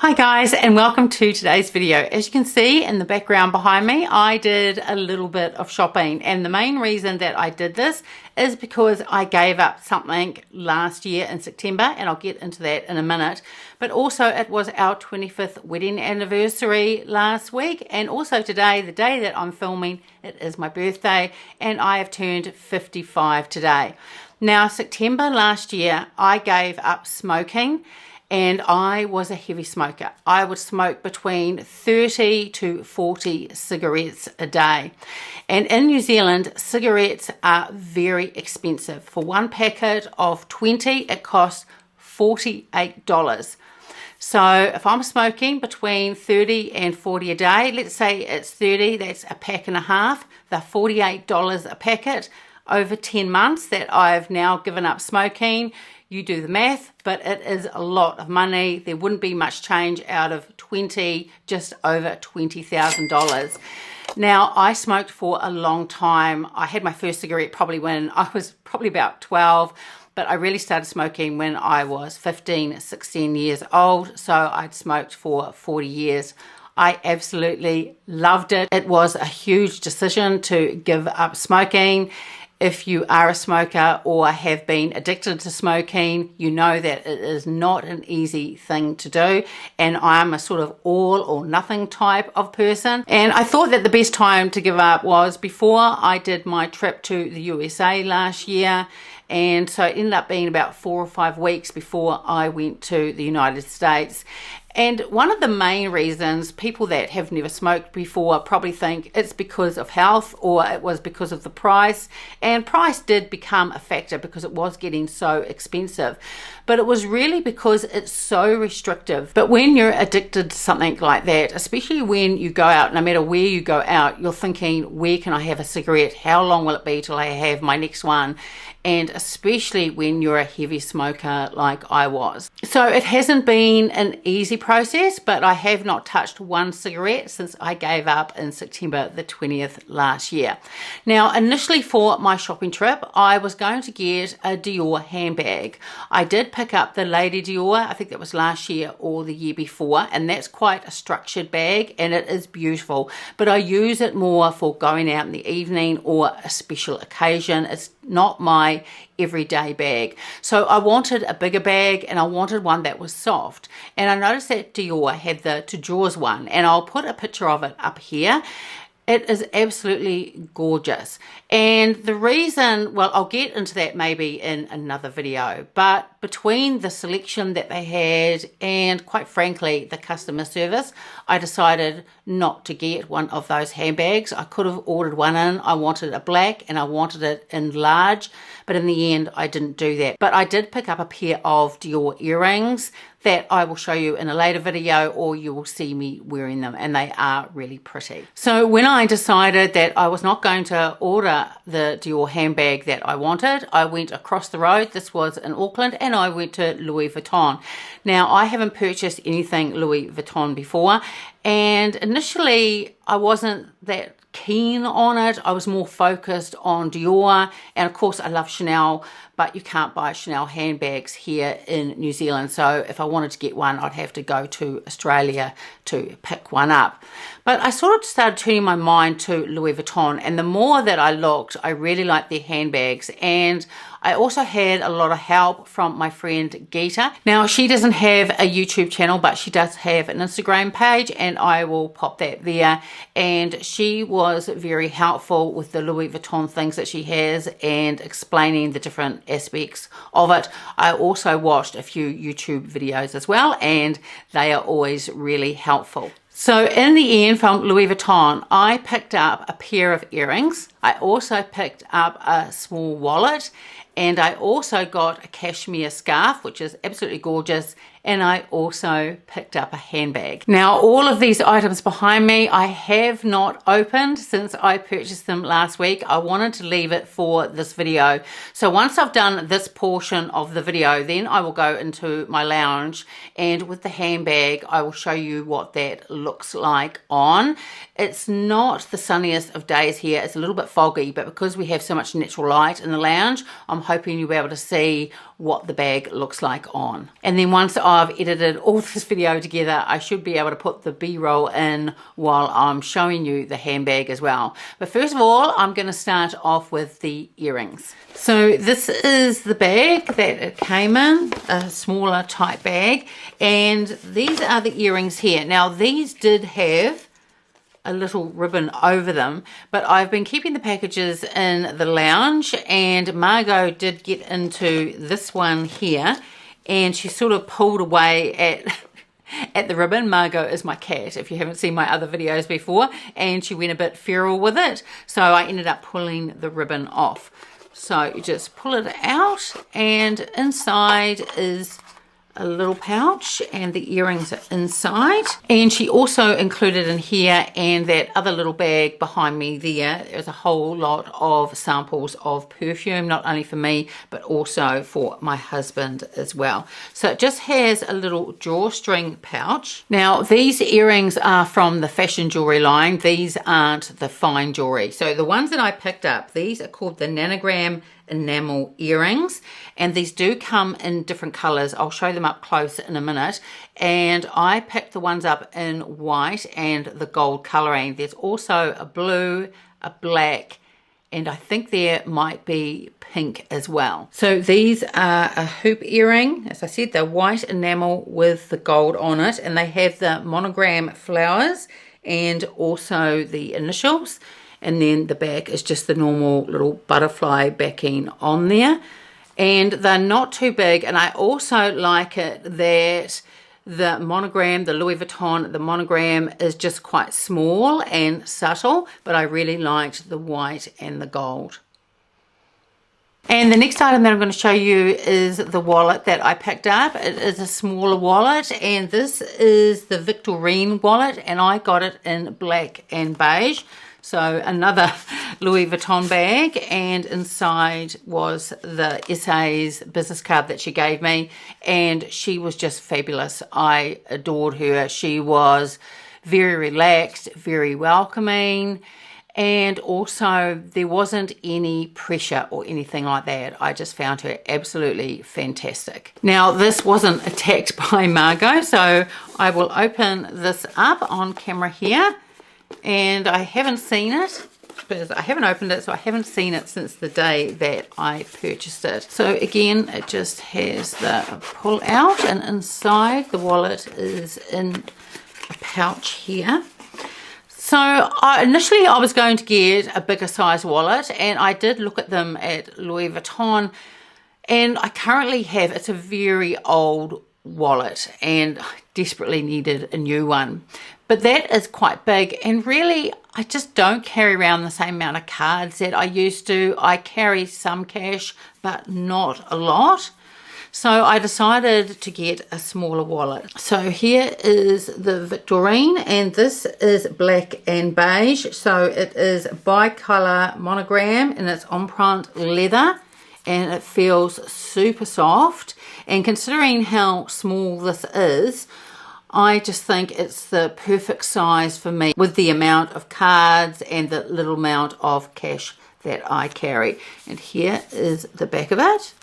Hi guys, and welcome to today's video. As you can see in the background behind me, I did a little bit of shopping, and the main reason that I did this is because I gave up something last year in September, and I'll get into that in a minute. But also it was our 25th wedding anniversary last week, and also today, the day that I'm filming, it is my birthday, and I have turned 55 today. Now, September last year, I gave up smoking. And I was a heavy smoker. I would smoke between 30 to 40 cigarettes a day. And in New Zealand, cigarettes are very expensive. For one packet of 20, it costs $48. So if I'm smoking between 30 and 40 a day, let's say it's 30, that's a pack and a half, they're $48 a packet. Over 10 months that I've now given up smoking. You do the math, but it is a lot of money. There wouldn't be much change out of 20, just over $20,000. Now, I smoked for a long time. I had my first cigarette probably when I was probably about 12, but I really started smoking when I was 15, 16 years old. So I'd smoked for 40 years. I absolutely loved it. It was a huge decision to give up smoking. If you are a smoker or have been addicted to smoking, you know that it is not an easy thing to do. And I'm a sort of all or nothing type of person. And I thought that the best time to give up was before I did my trip to the USA last year. And so it ended up being about 4 or 5 weeks before I went to the United States. And one of the main reasons people that have never smoked before probably think it's because of health or it was because of the price. And price did become a factor because it was getting so expensive. But it was really because it's so restrictive. But when you're addicted to something like that, especially when you go out, no matter where you go out, you're thinking, where can I have a cigarette? How long will it be till I have my next one? And especially when you're a heavy smoker like I was. So it hasn't been an easy process, but I have not touched one cigarette since I gave up in September the 20th last year. Now, initially for my shopping trip, I was going to get a Dior handbag. I did pick up the Lady Dior, I think that was last year or the year before, and that's quite a structured bag and it is beautiful, but I use it more for going out in the evening or a special occasion. It's not my everyday bag. So I wanted a bigger bag and I wanted one that was soft. And I noticed that Dior had the To Jaws one, and I'll put a picture of it up here. It is absolutely gorgeous. And the reason, well, I'll get into that maybe in another video, but between the selection that they had and quite frankly, the customer service, I decided not to get one of those handbags. I could have ordered one in. I wanted a black and I wanted it in large, but in the end, I didn't do that. But I did pick up a pair of Dior earrings that I will show you in a later video, or you will see me wearing them, and they are really pretty. So when I decided that I was not going to order the Dior handbag that I wanted, I went across the road. This was in Auckland, and I went to Louis Vuitton. Now, I haven't purchased anything Louis Vuitton before, and initially I wasn't that keen on it. I was more focused on Dior, and of course I love Chanel, but you can't buy Chanel handbags here in New Zealand. So if I wanted to get one, I'd have to go to Australia to pick one up. But I sort of started turning my mind to Louis Vuitton, and the more that I looked, I really liked their handbags. And I also had a lot of help from my friend Geeta. Now, she doesn't have a YouTube channel, but she does have an Instagram page, and I will pop that there. And she was very helpful with the Louis Vuitton things that she has and explaining the different aspects of it. I also watched a few YouTube videos as well, and they are always really helpful. So in the end, from Louis Vuitton, I picked up a pair of earrings. I also picked up a small wallet, and I also got a cashmere scarf, which is absolutely gorgeous, and I also picked up a handbag. Now, all of these items behind me, I have not opened since I purchased them last week. I wanted to leave it for this video. So once I've done this portion of the video, then I will go into my lounge, and with the handbag, I will show you what that looks like on. It's not the sunniest of days here. It's a little bit foggy, but because we have so much natural light in the lounge, I'm hoping you'll be able to see what the bag looks like on. And then once I've edited all this video together, I should be able to put the B-roll in while I'm showing you the handbag as well. But first of all, I'm going to start off with the earrings. So this is the bag that it came in, a smaller type bag, and these are the earrings here. Now these did have a little ribbon over them, but I've been keeping the packages in the lounge, and Margot did get into this one here, and she sort of pulled away at the ribbon. Margot is my cat, if you haven't seen my other videos before, and she went a bit feral with it, so I ended up pulling the ribbon off. So you just pull it out, and inside is a little pouch, and the earrings are inside. And she also included in here, and that other little bag behind me there's a whole lot of samples of perfume, not only for me but also for my husband as well. So it just has a little drawstring pouch. Now these earrings are from the fashion jewelry line. These aren't the fine jewelry. So the ones that I picked up, these are called the Nanogram enamel earrings, and these do come in different colors. I'll show them up close in a minute, and I picked the ones up in white and the gold coloring. There's also a blue, a black, and I think there might be pink as well. So these are a hoop earring. As I said, they're white enamel with the gold on it, and they have the monogram flowers and also the initials. And then the back is just the normal little butterfly backing on there. And they're not too big. And I also like it that the monogram, the Louis Vuitton, the monogram is just quite small and subtle. But I really liked the white and the gold. And the next item that I'm going to show you is the wallet that I picked up. It is a smaller wallet, and this is the Victorine wallet, and I got it in black and beige. So another Louis Vuitton bag, and inside was the SA's business card that she gave me, and she was just fabulous. I adored her. She was very relaxed, very welcoming, and also there wasn't any pressure or anything like that. I just found her absolutely fantastic. Now this wasn't attacked by Margot, so I will open this up on camera here. And I haven't seen it, because I haven't opened it, so I haven't seen it since the day that I purchased it. So again, it just has the pull out, and inside the wallet is in a pouch here. So initially I was going to get a bigger size wallet, and I did look at them at Louis Vuitton, and I currently have, it's a very old wallet, and I desperately needed a new one. But that is quite big, and really I just don't carry around the same amount of cards that I used to. I carry some cash, but not a lot. So I decided to get a smaller wallet. So here is the Victorine, and this is black and beige. So it is bi-color monogram, and it's empreinte leather, and it feels super soft. And considering how small this is, I just think it's the perfect size for me with the amount of cards and the little amount of cash that I carry. And here is the back of it.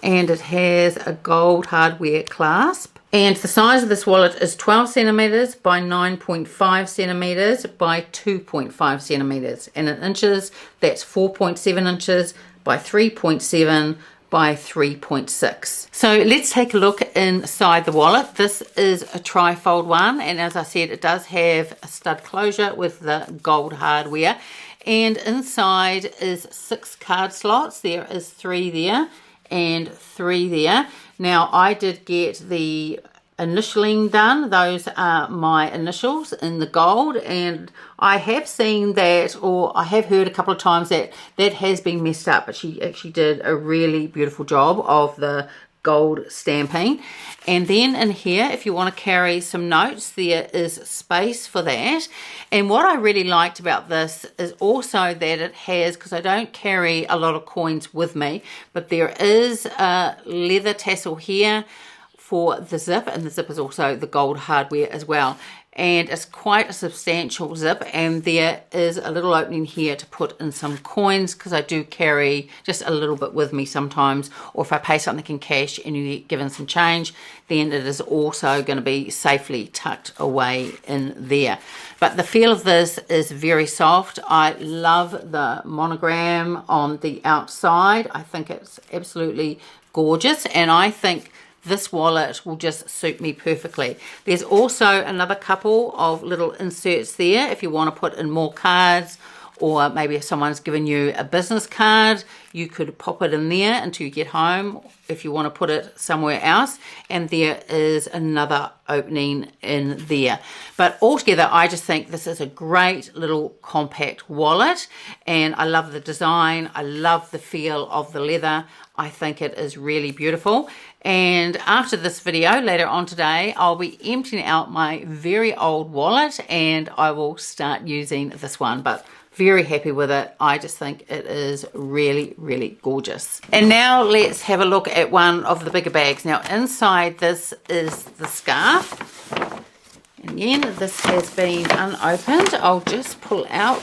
And it has a gold hardware clasp. And the size of this wallet is 12 centimeters by 9.5 centimeters by 2.5 centimeters. And in inches, that's 4.7 inches by 3.7 by 3.6. So let's take a look inside the wallet. This is a trifold one, and as I said, it does have a stud closure with the gold hardware, and inside is 6 card slots. There is 3 there and 3 there. Now I did get the initialing done. Those are my initials in the gold, and I have seen that, or I have heard a couple of times that that has been messed up, but she actually did a really beautiful job of the gold stamping. And then in here, if you want to carry some notes, there is space for that. And what I really liked about this is also that it has, because I don't carry a lot of coins with me, but there is a leather tassel here for the zip, and the zip is also the gold hardware as well. And it's quite a substantial zip, and there is a little opening here to put in some coins, because I do carry just a little bit with me sometimes, or if I pay something in cash and you get given some change, then it is also going to be safely tucked away in there. But the feel of this is very soft. I love the monogram on the outside. I think it's absolutely gorgeous, and I think this wallet will just suit me perfectly. There's also another couple of little inserts there if you want to put in more cards, or maybe if someone's given you a business card, you could pop it in there until you get home if you want to put it somewhere else. And there is another opening in there. But altogether, I just think this is a great little compact wallet, and I love the design. I love the feel of the leather. I think it is really beautiful. And after this video later on today, I'll be emptying out my very old wallet, and I will start using this one. But very happy with it. I just think it is really, really gorgeous. And now let's have a look at one of the bigger bags. Now inside this is the scarf. And again, this has been unopened. I'll just pull out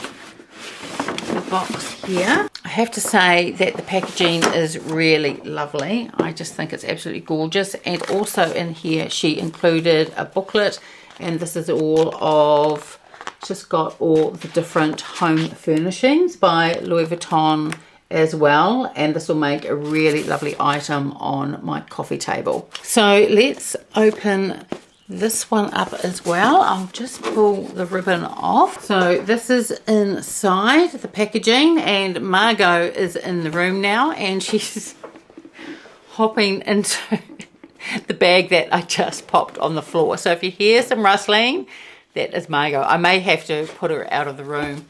the box here. I have to say that the packaging is really lovely. I just think it's absolutely gorgeous. And also in here she included a booklet, and this is all of, just got all the different home furnishings by Louis Vuitton as well, and this will make a really lovely item on my coffee table. So let's open this one up as well. I'll just pull the ribbon off. So this is inside the packaging, and Margot is in the room now, and she's hopping into the bag that I just popped on the floor. So if you hear some rustling, that is Margot. I may have to put her out of the room.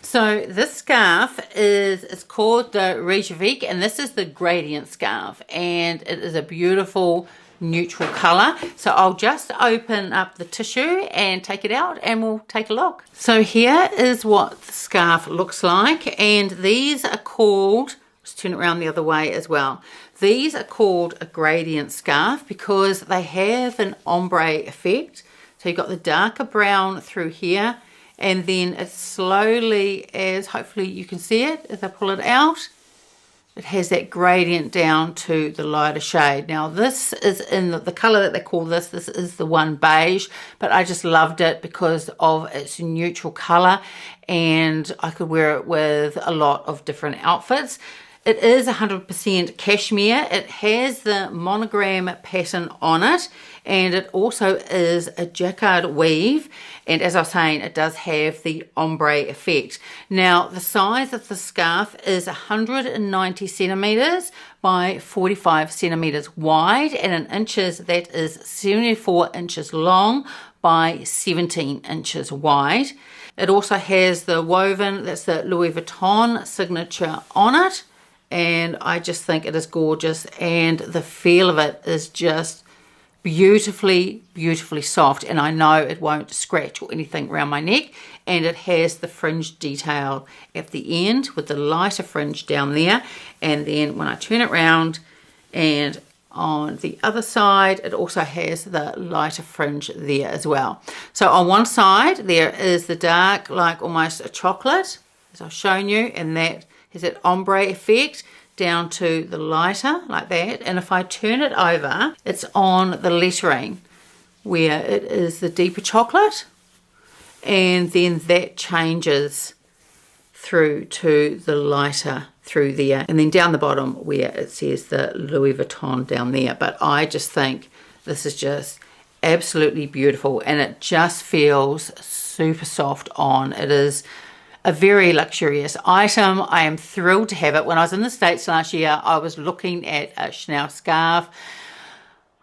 So this scarf is called the Reykjavik, and this is the Gradient Scarf, and it is a beautiful neutral color. So I'll just open up the tissue and take it out, and we'll take a look. So here is what the scarf looks like, and these are called, let's turn it around the other way as well. These are called a gradient scarf because they have an ombre effect. So you've got the darker brown through here, and then it slowly, as hopefully you can see it as I pull it out, it has that gradient down to the lighter shade. Now this is in the color that they call this is the one beige, but I just loved it because of its neutral color, and I could wear it with a lot of different outfits. It is 100% cashmere. It has the monogram pattern on it, and it also is a jacquard weave, and as I was saying, it does have the ombre effect. Now the size of the scarf is 190 centimeters by 45 centimeters wide, and in inches that is 74 inches long by 17 inches wide. It also has the woven, that's the Louis Vuitton signature on it, and I just think it is gorgeous, and the feel of it is just beautifully, beautifully soft, and I know it won't scratch or anything around my neck. And it has the fringe detail at the end with the lighter fringe down there, and then when I turn it around and on the other side, it also has the lighter fringe there as well. So on one side there is the dark, like almost a chocolate, as I've shown you, and that has that ombre effect down to the lighter like that. And if I turn it over, it's on the lettering where it is the deeper chocolate, and then that changes through to the lighter through there, and then down the bottom where it says the Louis Vuitton down there. But I just think this is just absolutely beautiful, and it just feels super soft on. It is a very luxurious item. I am thrilled to have it. When I was in the States last year, I was looking at a Chanel scarf.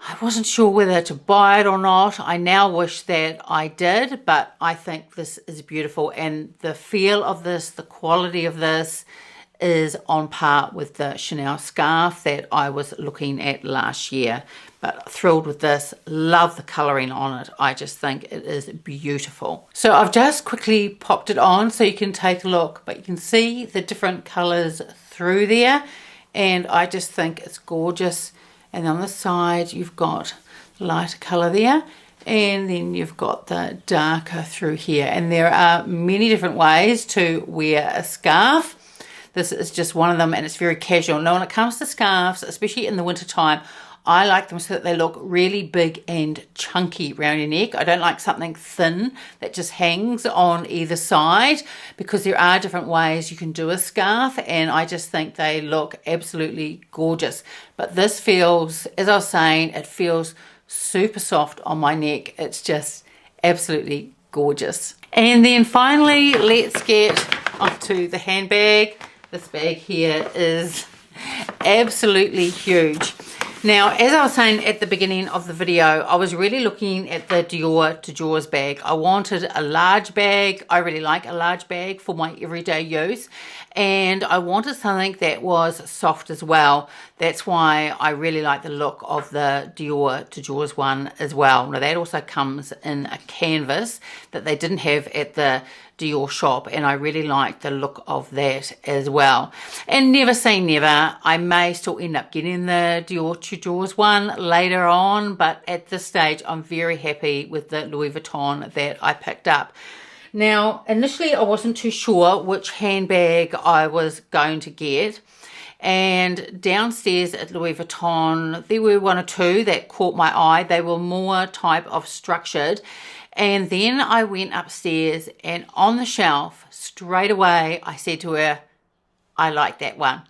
I wasn't sure whether to buy it or not. I now wish that I did, but I think this is beautiful, and the feel of this, the quality of this is on par with the Chanel scarf that I was looking at last year. But thrilled with this, love the colouring on it. I just think it is beautiful. So I've just quickly popped it on so you can take a look, but you can see the different colours through there, and I just think it's gorgeous. And on the side you've got lighter colour there. And then you've got the darker through here. And there are many different ways to wear a scarf. This is just one of them, and it's very casual. Now, when it comes to scarves, especially in the winter time, I like them so that they look really big and chunky around your neck. I don't like something thin that just hangs on either side, because there are different ways you can do a scarf, and I just think they look absolutely gorgeous. But this feels, as I was saying, it feels super soft on my neck. It's just absolutely gorgeous. And then finally, let's get onto the handbag. This bag here is absolutely huge. Now, as I was saying at the beginning of the video, I was really looking at the Dior to Jaws bag. I wanted a large bag. I really like a large bag for my everyday use. And I wanted something that was soft as well. That's why I really like the look of the Dior to Jaws one as well. Now, that also comes in a canvas that they didn't have at the Dior shop, and I really like the look of that as well. And never say never, I may still end up getting the Dior to Jaws one later on, but at this stage I'm very happy with the Louis Vuitton that I picked up. Now, initially I wasn't too sure which handbag I was going to get, and downstairs at Louis Vuitton there were one or two that caught my eye. They were more type of structured. And then I went upstairs, and on the shelf, straight away, I said to her, I like that one.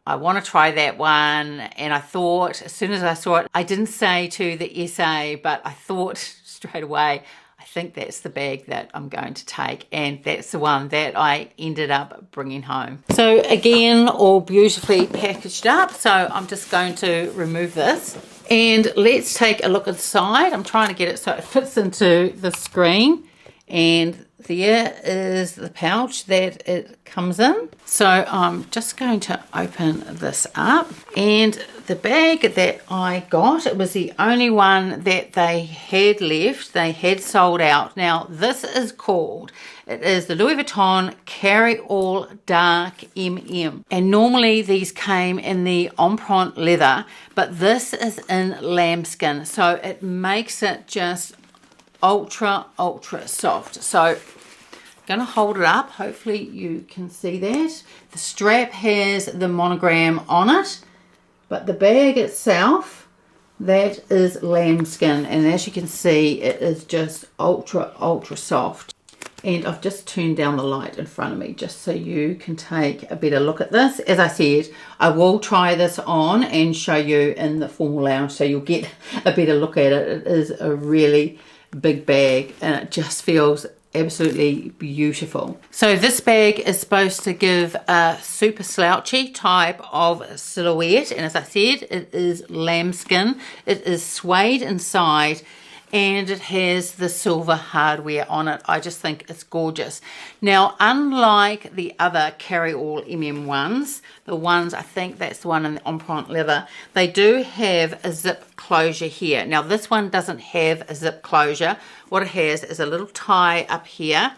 I want to try that one. And I thought, as soon as I saw it, I didn't say to the SA, but I thought straight away, I think that's the bag that I'm going to take. And that's the one that I ended up bringing home. So again, all beautifully packaged up. So I'm just going to remove this. And let's take a look inside. I'm trying to get it so it fits into the screen. And there is the pouch that it comes in. So I'm just going to open this up. And the bag that I got, it was the only one that they had left. They had sold out. Now, this is called, it is the Louis Vuitton CarryAll Dark MM. And normally these came in the empreinte leather, but this is in lambskin. So it makes it just ultra soft. So I'm going to hold it up. Hopefully you can see that. The strap has the monogram on it, but the bag itself, that is lambskin, and as you can see, it is just ultra soft. And I've just turned down the light in front of me just so you can take a better look at this. As I said, I will try this on and show you in the formal lounge so you'll get a better look at it. It is a really big bag, and it just feels absolutely beautiful. So this bag is supposed to give a super slouchy type of silhouette, and as I said, it is lambskin. It is suede inside, and it has the silver hardware on it. I just think it's gorgeous. Now, unlike the other CarryAll MM ones, the ones, I think that's the one in the empreinte leather, they do have a zip closure here. Now, this one doesn't have a zip closure. What it has is a little tie up here,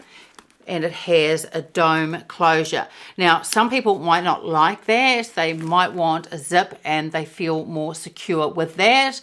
and it has a dome closure. Now, some people might not like that. They might want a zip and they feel more secure with that.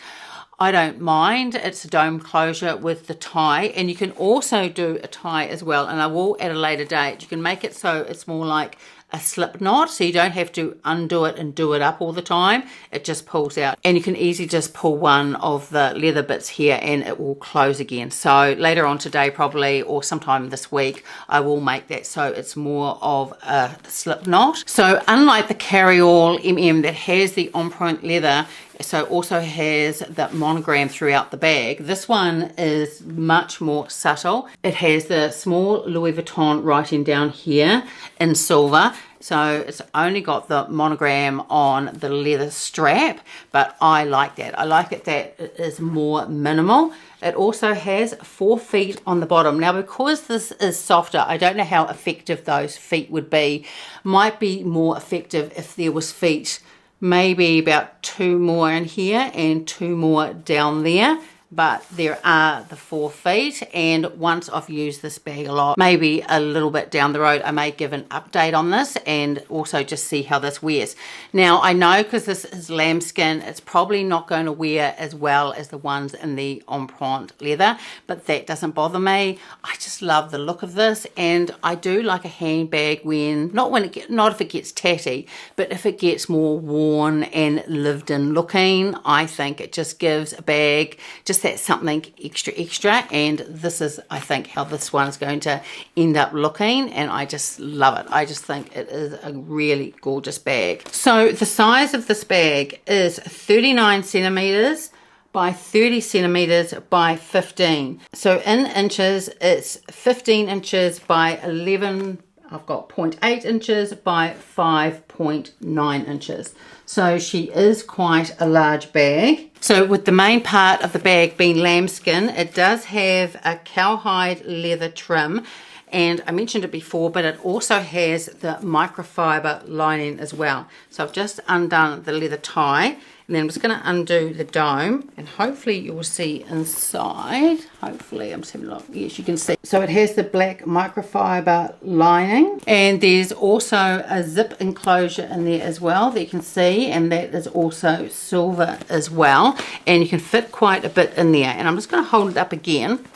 I don't mind. It's a dome closure with the tie, and you can also do a tie as well, and I will at a later date. You can make it so it's more like a slip knot, so you don't have to undo it and do it up all the time. It just pulls out, and you can easily just pull one of the leather bits here and it will close again. So later on today probably, or sometime this week, I will make that so it's more of a slip knot. So unlike the CarryAll MM that has the empreinte leather, so also has that monogram throughout the bag, this one is much more subtle. It has the small Louis Vuitton writing down here in silver. So it's only got the monogram on the leather strap, but I like that. I like it that it is more minimal. It also has 4 feet on the bottom. Now, because this is softer, I don't know how effective those feet would be. Might be more effective if there was feet, maybe about 2 more in here and 2 more down there. but there are the 4 feet, and once I've used this bag a lot, maybe a little bit down the road, I may give an update on this and also just see how this wears. Now I know because this is lambskin, it's probably not going to wear as well as the ones in the empreinte leather, but that doesn't bother me. I just love the look of this, and I do like a handbag when, not if it gets tatty, but if it gets more worn and lived in looking. I think it just gives a bag just that something extra, and this is, I think, how this one's going to end up looking, and I just love it. I just think it is a really gorgeous bag. So the size of this bag is 39 centimeters by 30 centimeters by 15. So in inches, it's 15 inches by 11. I've got 0.8 inches by 5.9 inches. So she is quite a large bag. So with the main part of the bag being lambskin, it does have a cowhide leather trim. And I mentioned it before, but it also has the microfiber lining as well. So I've just undone the leather tie, and then I'm just going to undo the dome, and hopefully you will see inside. Hopefully, I'm just having a look. Yes, you can see. So it has the black microfiber lining, and there's also a zip enclosure in there as well that you can see, and that is also silver as well. And you can fit quite a bit in there. And I'm just going to hold it up again.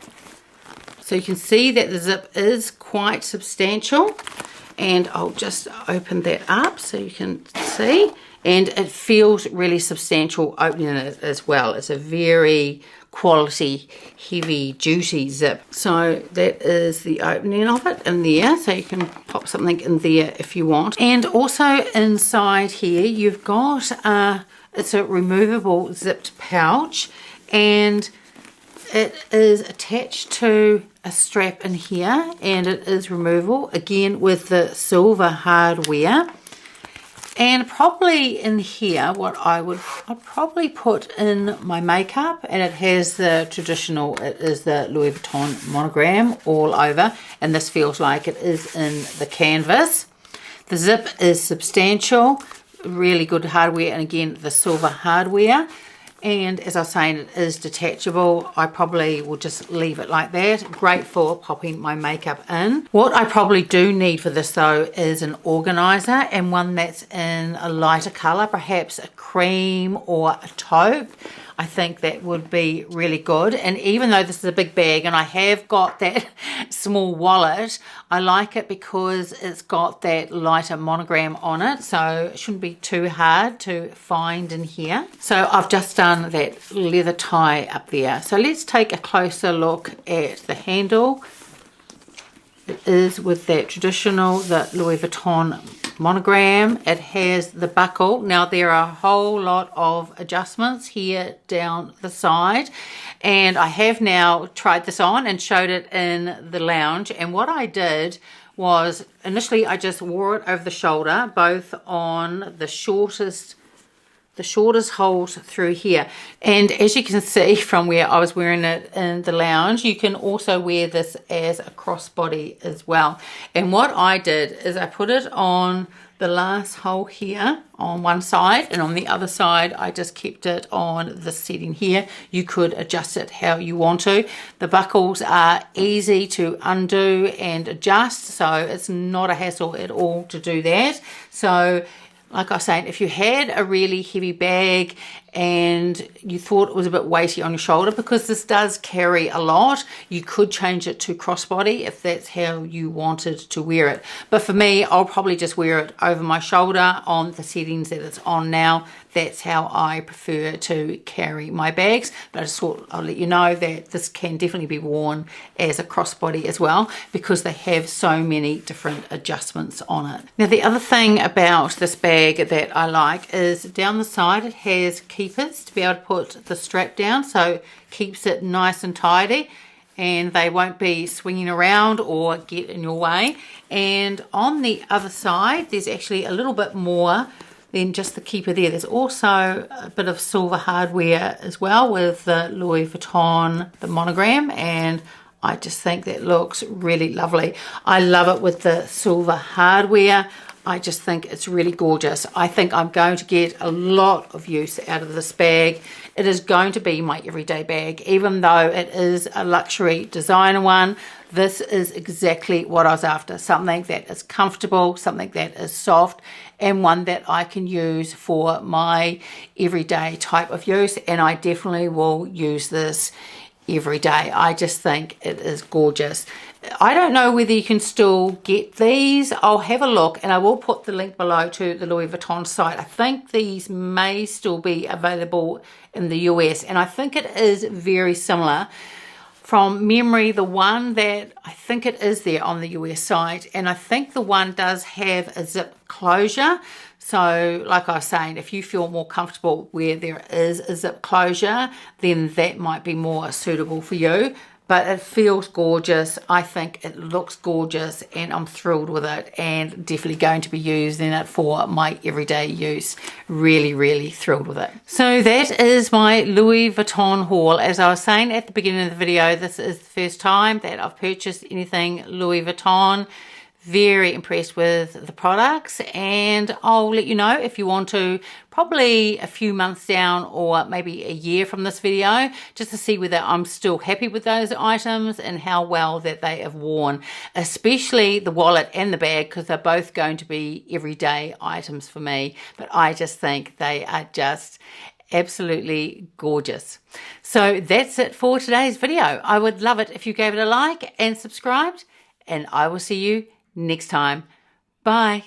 So you can see that the zip is quite substantial, and I'll just open that up so you can see, and it feels really substantial opening it as well. It's a very quality, heavy duty zip. So that is the opening of it in there, so you can pop something in there if you want. And also inside here you've got it's a removable zipped pouch, and it is attached to a strap in here, and it is removable again with the silver hardware. And probably in here what I'd probably put in my makeup, and it has the traditional, it is the Louis Vuitton monogram all over, and this feels like it is in the canvas. The zip is substantial, really good hardware, and again the silver hardware. And as I was saying, it is detachable. I probably will just leave it like that. Great for popping my makeup in. What I probably do need for this though is an organizer, and one that's in a lighter colour, perhaps a cream or a taupe. I think that would be really good. And even though this is a big bag and I have got that small wallet, I like it because it's got that lighter monogram on it, so it shouldn't be too hard to find in here. So I've just done that leather tie up there. So let's take a closer look at the handle. It is with that traditional, the Louis Vuitton monogram. It has the buckle. Now there are a whole lot of adjustments here down the side, and I have now tried this on and showed it in the lounge. And what I did was initially I just wore it over the shoulder, both on the shortest holes through here. And as you can see from where I was wearing it in the lounge, you can also wear this as a crossbody as well. And what I did is I put it on the last hole here on one side, and on the other side I just kept it on the setting here. You could adjust it how you want to. The buckles are easy to undo and adjust, so it's not a hassle at all to do that. So like I was saying, if you had a really heavy bag and you thought it was a bit weighty on your shoulder, because this does carry a lot, you could change it to crossbody if that's how you wanted to wear it. But for me, I'll probably just wear it over my shoulder on the settings that it's on now. That's how I prefer to carry my bags. But I just thought I'll let you know that this can definitely be worn as a crossbody as well, because they have so many different adjustments on it. Now the other thing about this bag that I like is down the side it has keepers to be able to put the strap down, so it keeps it nice and tidy and they won't be swinging around or get in your way. And on the other side there's actually a little bit more than just the keeper there. There's also a bit of silver hardware as well with the Louis Vuitton, the monogram, and I just think that looks really lovely. I love it with the silver hardware. I just think it's really gorgeous. I think I'm going to get a lot of use out of this bag. It is going to be my everyday bag, even though it is a luxury designer one. This is exactly what I was after. Something that is comfortable, something that is soft, and one that I can use for my everyday type of use. And I definitely will use this every day. I just think it is gorgeous. I don't know whether you can still get these. I'll have a look, and I will put the link below to the Louis Vuitton site. I think these may still be available in the US, and I think it is very similar. From memory, the one that I think it is there on the US site, and I think the one does have a zip closure. So like I was saying, if you feel more comfortable where there is a zip closure, then that might be more suitable for you. But it feels gorgeous. I think it looks gorgeous, and I'm thrilled with it, and definitely going to be using it for my everyday use. Really, really thrilled with it. So that is my Louis Vuitton haul. As I was saying at the beginning of the video, this is the first time that I've purchased anything Louis Vuitton. Very impressed with the products, and I'll let you know if you want to, probably a few months down or maybe a year from this video, just to see whether I'm still happy with those items and how well that they have worn, especially the wallet and the bag, because they're both going to be everyday items for me. But I just think they are just absolutely gorgeous. So that's it for today's video. I would love it if you gave it a like and subscribed, and I will see you next time. Bye.